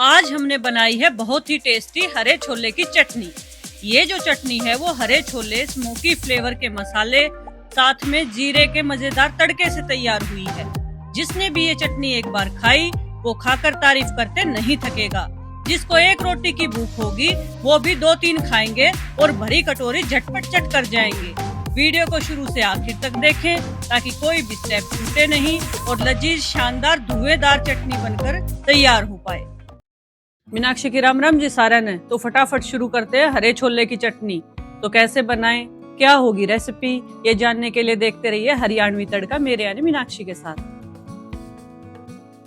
आज हमने बनाई है बहुत ही टेस्टी हरे छोले की चटनी। ये जो चटनी है वो हरे छोले, स्मोकी फ्लेवर के मसाले, साथ में जीरे के मजेदार तड़के से तैयार हुई है। जिसने भी ये चटनी एक बार खाई वो खाकर तारीफ करते नहीं थकेगा। जिसको एक रोटी की भूख होगी वो भी 2-3 खाएंगे और भरी कटोरी झटपट चट कर जाएंगे। वीडियो को शुरू से आखिर तक देखें ताकि कोई भी स्टेप छूटे नहीं और लजीज शानदार धुएंदार चटनी बनकर तैयार हो पाए। मीनाक्षी की राम राम जी सारा ने। तो फटाफट शुरू करते हैं हरे छोले की चटनी। तो कैसे बनाएं, क्या होगी रेसिपी, ये जानने के लिए देखते रहिए हरियाणवी तड़का मेरे यानी मीनाक्षी के साथ।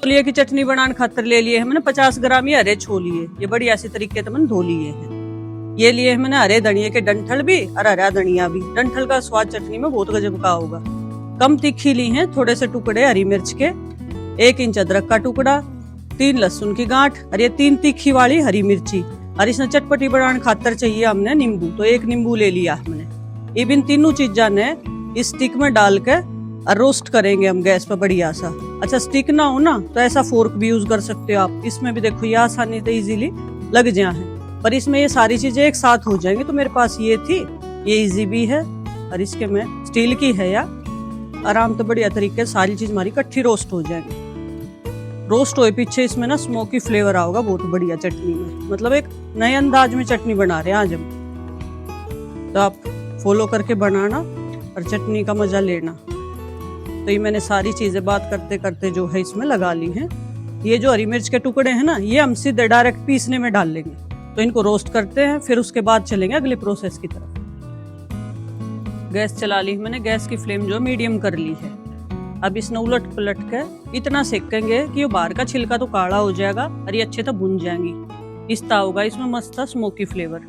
छोले की चटनी बनाने खातर ले लिए हमने 50 ग्राम ये हरे छोले। ये बड़ी ऐसी तरीके से मैंने धो लिए हैं। ये लिए है मैंने हरे धनिया के डंठल भी और हरा धनिया भी। डंठल का स्वाद चटनी में बहुत गजब का होगा। कम तीखी ली है थोड़े से टुकड़े हरी मिर्च के, 1 इंच अदरक का टुकड़ा, 3 लहसुन की गांठ और ये 3 तीखी वाली हरी मिर्ची। और इसमें चटपटी बनाने खातर चाहिए हमने नींबू, तो 1 नींबू ले लिया हमने। इन तीनों चीजा ने इस स्टिक में डाल के और रोस्ट करेंगे हम गैस पर बढ़िया सा। अच्छा स्टिक ना हो ना तो ऐसा फोर्क भी यूज कर सकते हो आप। इसमें भी देखो ये आसानी से इजीली लग जाए है, पर इसमें ये सारी चीजें एक साथ हो जाएंगी। तो मेरे पास ये थी, ये इजी भी है और इसके में स्टील की है, या आराम से बढ़िया तरीके से सारी चीज हमारी इकट्ठी रोस्ट हो जाएंगी। रोस्ट हुए पीछे इसमें ना स्मोकी फ्लेवर आओगा बहुत बढ़िया चटनी में। मतलब एक नए अंदाज में चटनी बना रहे हैं आज हम। तो आप फॉलो करके बनाना और चटनी का मजा लेना। तो ये मैंने सारी चीजें बात करते करते जो है इसमें लगा ली हैं। ये जो हरी मिर्च के टुकड़े हैं ना, ये हम सीधे डायरेक्ट पीसने में डाल लेंगे। तो इनको रोस्ट करते हैं, फिर उसके बाद चलेंगे अगले प्रोसेस की तरफ। गैस चला ली मैंने, गैस की फ्लेम जो मीडियम कर ली है। अब इसने उलट पलट के इतना सेकेंगे कि ये बाहर का छिलका तो काला हो जाएगा और ये अच्छे से भुन जाएंगी। इस होगा इसमें मस्त था स्मोकी फ्लेवर।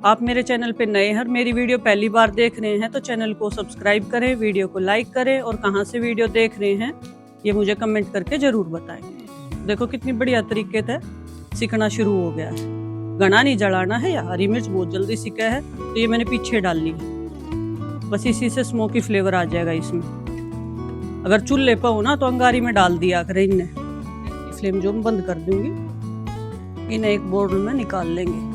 आप मेरे चैनल पे नए हैं, मेरी वीडियो पहली बार देख रहे हैं तो चैनल को सब्सक्राइब करें, वीडियो को लाइक करें और कहाँ से वीडियो देख रहे हैं ये मुझे कमेंट करके जरूर बताएं। देखो कितनी बढ़िया तरीके से सीखना शुरू हो गया है। घना नहीं जलाना है, या हरी मिर्च बहुत जल्दी सीखा है तो ये मैंने पीछे डाल ली। बस इसी से स्मोकी फ्लेवर आ जाएगा इसमें। अगर चूल्हे पर हो ना तो अंगारी में डाल दिया करें इन्हें। फ्लेम जो मैं बंद कर दूंगी, इन्हें एक बोर्ड में निकाल लेंगे।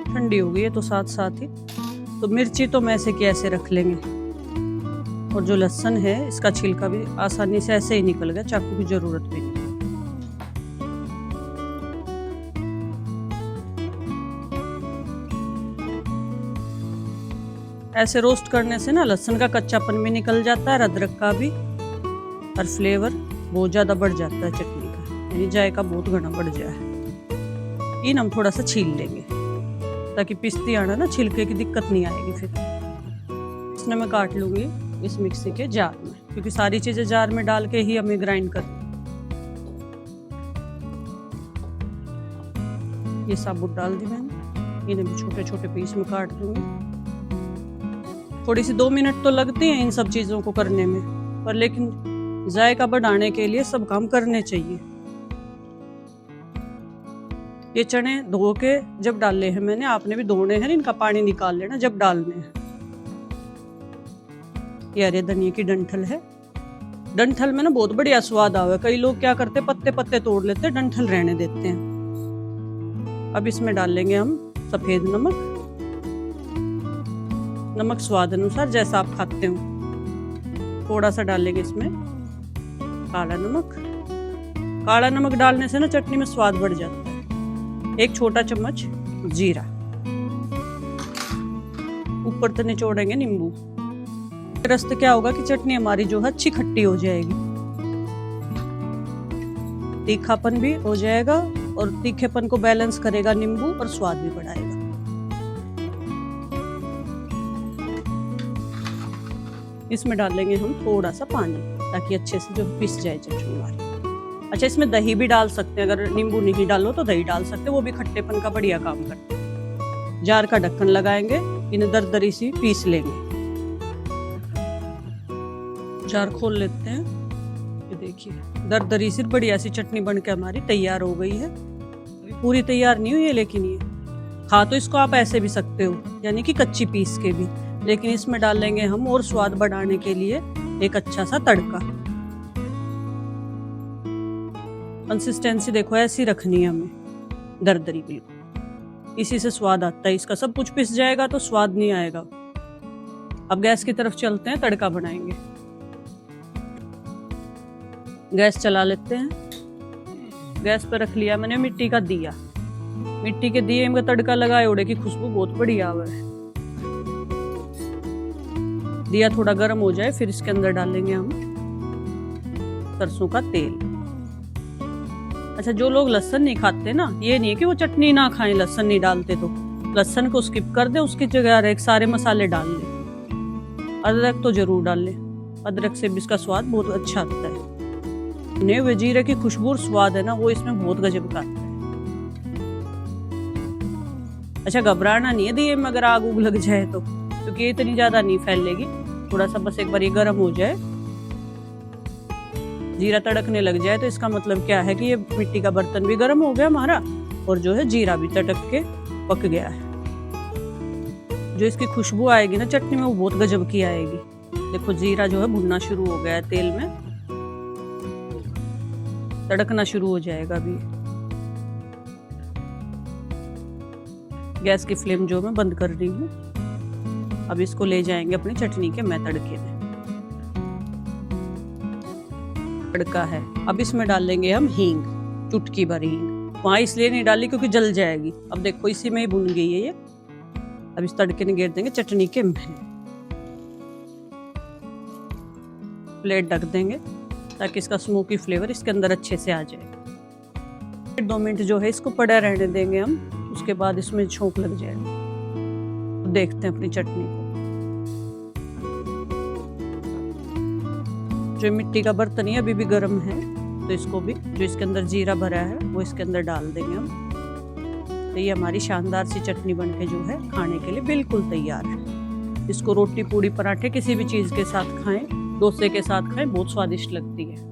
ठंडी हो गई है तो साथ साथ ही तो मिर्ची तो मैं ऐसे की ऐसे रख लेंगे। और जो लहसुन है इसका छिलका भी आसानी से ऐसे ही निकल गया, चाकू की जरूरत भी नहीं। ऐसे रोस्ट करने से ना लहसुन का कच्चापन भी निकल जाता है, अदरक का भी, और फ्लेवर बहुत ज्यादा बढ़ जाता है चटनी का, यानी जायका बहुत घना बढ़ जाए। इन हम थोड़ा सा छील लेंगे ताकि पिसती आना ना छिलके की दिक्कत नहीं आएगी। फिर इसने मैं काट लूंगी इस मिक्सी के जार में, क्योंकि सारी चीजें जार में डाल के ही हमें ग्राइंड कर। ये साबुत डाल दी मैंने, इन्हें भी छोटे छोटे पीस में काट दूंगी। थोड़ी सी 2 मिनट तो लगते हैं इन सब चीजों को करने में, पर लेकिन जायका बढ़ाने के लिए सब काम करने चाहिए। ये चने धो के जब डाले हैं मैंने, आपने भी धोने हैं, इनका पानी निकाल लेना जब डालने हैं। ये हरे धनिया की डंठल है। डंठल में ना बहुत बढ़िया स्वाद आवे। कई लोग क्या करते पत्ते पत्ते तोड़ लेते हैं, डंठल रहने देते हैं। अब इसमें डाल लेंगे हम सफेद नमक। नमक स्वाद अनुसार जैसा आप खाते हो। थोड़ा सा डाल लेंगे इसमें काला नमक। काला नमक डालने से ना चटनी में स्वाद बढ़ जाता है। 1 छोटा चम्मच जीरा। ऊपर से निचोड़ेंगे नींबू। रस से क्या होगा कि चटनी हमारी जो है अच्छी खट्टी हो जाएगी, तीखापन भी हो जाएगा और तीखेपन को बैलेंस करेगा नींबू और स्वाद भी बढ़ाएगा। इसमें डालेंगे हम थोड़ा सा पानी ताकि अच्छे से जो पिस जाए चटनी हमारी। अच्छा इसमें दही भी डाल सकते हैं, अगर नींबू नहीं डालो तो दही डाल सकते हैं, वो भी खट्टेपन का बढ़िया काम करते हैं। जार का ढक्कन लगाएंगे, इन्हें दरदरी सी पीस लेंगे। जार खोल लेते हैं। ये देखिए दरदरी सी बढ़िया सी चटनी बनके हमारी तैयार हो गई है। पूरी तैयार नहीं हुई है, लेकिन ये खा तो इसको आप ऐसे भी सकते हो, यानी कि कच्ची पीस के भी, लेकिन इसमें डालेंगे हम और स्वाद बढ़ाने के लिए एक अच्छा सा तड़का। कंसिस्टेंसी देखो ऐसी रखनी है हमें, दरदरी बिल्कुल, इसी से स्वाद आता है। इसका सब कुछ पिस जाएगा तो स्वाद नहीं आएगा। अब गैस की तरफ चलते हैं, तड़का बनाएंगे। गैस चला लेते हैं। गैस पर रख लिया मैंने मिट्टी का दिया। मिट्टी के दिए में तड़का लगाए, ओड़े की खुशबू बहुत बढ़िया आवे है। दिया थोड़ा गर्म हो जाए, फिर इसके अंदर डालेंगे हम सरसों का तेल। अच्छा, जो लोग लहसुन नहीं खाते ना, ये नहीं है कि वो चटनी ना खाएं लहसुन नहीं डालते, तो लहसुन को स्किप कर दे, उसकी जगह एक सारे मसाले डाल ले। अदरक तो जरूर डाल ले, अदरक से भी इसका स्वाद बहुत अच्छा आता है। भुने हुए जीरे की खुशबू और स्वाद है ना, वो इसमें बहुत गजब का आता है। अच्छा, घबराना नहीं है दिए में अगर आग उग लग जाए तो, क्योंकि ये इतनी ज्यादा नहीं फैलेगी। थोड़ा सा बस एक बार ये गर्म हो जाए, जीरा तड़कने लग जाए, तो इसका मतलब क्या है कि ये मिट्टी का बर्तन भी गर्म हो गया हमारा, और जो है जीरा भी तड़क के पक गया है। जो इसकी खुशबू आएगी ना चटनी में, वो बहुत गजब की आएगी। देखो जीरा जो है भुनना शुरू हो गया है तेल में, तड़कना शुरू हो जाएगा अभी। गैस की फ्लेम जो मैं बंद कर रही हूँ। अब इसको ले जाएंगे अपनी चटनी के मैं तड़के में। तड़का है, अब इसमें डालेंगे हम हींग, चुटकी भर हींग। वहां इसलिए नहीं डाली क्योंकि जल जाएगी। अब देखो इसी में ही भुन गई है ये। अब इस तड़के में घेर देंगे चटनी के में। प्लेट ढक देंगे ताकि इसका स्मोकी फ्लेवर इसके अंदर अच्छे से आ जाए। 2 मिनट जो है इसको पड़ा रहने देंगे हम, उसके बाद इसमें छोंक लग जाएगा। तो देखते हैं अपनी चटनी को। जो मिट्टी का बर्तन है अभी भी गर्म है, तो इसको भी जो इसके अंदर जीरा भरा है वो इसके अंदर डाल देंगे हम। तो ये हमारी शानदार सी चटनी बनके जो है खाने के लिए बिल्कुल तैयार है। इसको रोटी पूड़ी पराठे किसी भी चीज के साथ खाएं, डोसे के साथ खाएं, बहुत स्वादिष्ट लगती है।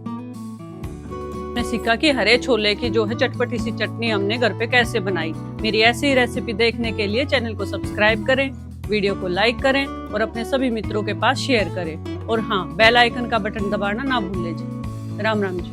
मैंने सीखा कि हरे छोले की जो है चटपटी सी चटनी हमने घर पे कैसे बनाई। मेरी ऐसी रेसिपी देखने के लिए चैनल को सब्सक्राइब करें, वीडियो को लाइक करें और अपने सभी मित्रों के पास शेयर करें। और हाँ, बेल आइकन का बटन दबाना ना भूलें जी। राम राम जी।